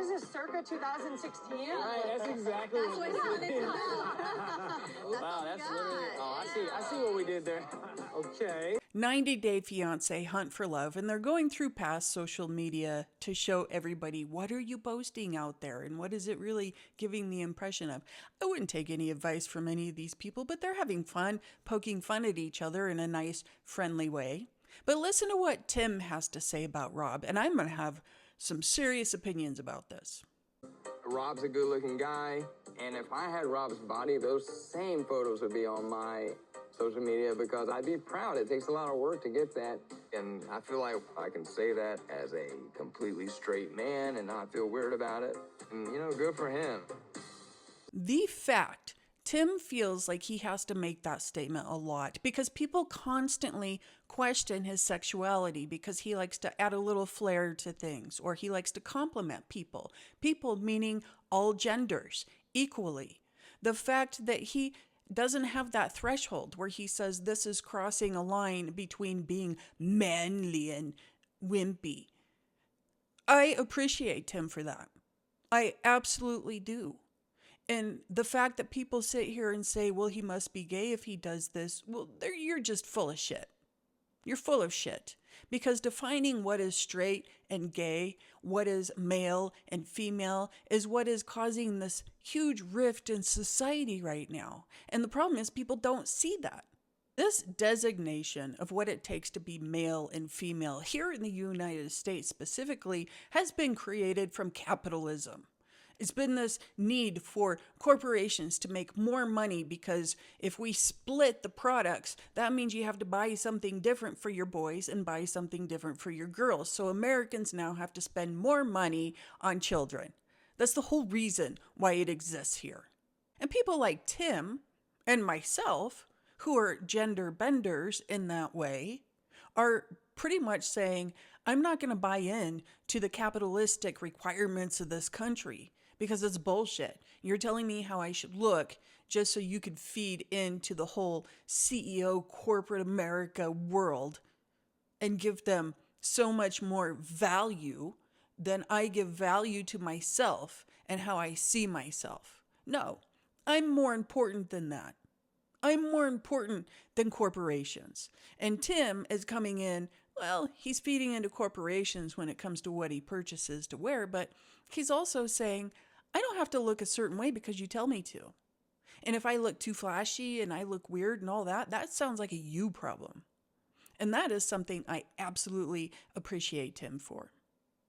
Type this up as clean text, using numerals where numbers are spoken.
What is this, circa 2016? Right, that's exactly That's what it is. it's about. Wow, that's literally. Oh, I see what we did there. Okay. 90 Day Fiancé Hunt for Love, and they're going through past social media to show everybody what are you posting out there and what is it really giving the impression of. I wouldn't take any advice from any of these people, but they're having fun, poking fun at each other in a nice, friendly way. But listen to what Tim has to say about Rob, and I'm going to have some serious opinions about this. Rob's a good-looking guy, and if I had Rob's body, those same photos would be on my social media because I'd be proud. It takes a lot of work to get that, and I feel like I can say that as a completely straight man and not feel weird about it. And, good for him. The fact Tim feels like he has to make that statement a lot because people constantly question his sexuality because he likes to add a little flair to things or he likes to compliment people. People meaning all genders equally. The fact that he doesn't have that threshold where he says this is crossing a line between being manly and wimpy. I appreciate Tim for that. I absolutely do. And the fact that people sit here and say, well, he must be gay if he does this, well, you're just full of shit. You're full of shit. Because defining what is straight and gay, what is male and female, is what is causing this huge rift in society right now. And the problem is people don't see that. This designation of what it takes to be male and female here in the United States specifically has been created from capitalism. It's been this need for corporations to make more money because if we split the products, that means you have to buy something different for your boys and buy something different for your girls. So Americans now have to spend more money on children. That's the whole reason why it exists here. And people like Tim and myself, who are gender benders in that way, are pretty much saying, I'm not going to buy in to the capitalistic requirements of this country. Because it's bullshit. You're telling me how I should look just so you could feed into the whole CEO corporate America world and give them so much more value than I give value to myself and how I see myself. No, I'm more important than that. I'm more important than corporations. And Tim is coming in, well, he's feeding into corporations when it comes to what he purchases to wear, but he's also saying, I don't have to look a certain way because you tell me to. And if I look too flashy and I look weird and all that, that sounds like a you problem. And that is something I absolutely appreciate Tim for.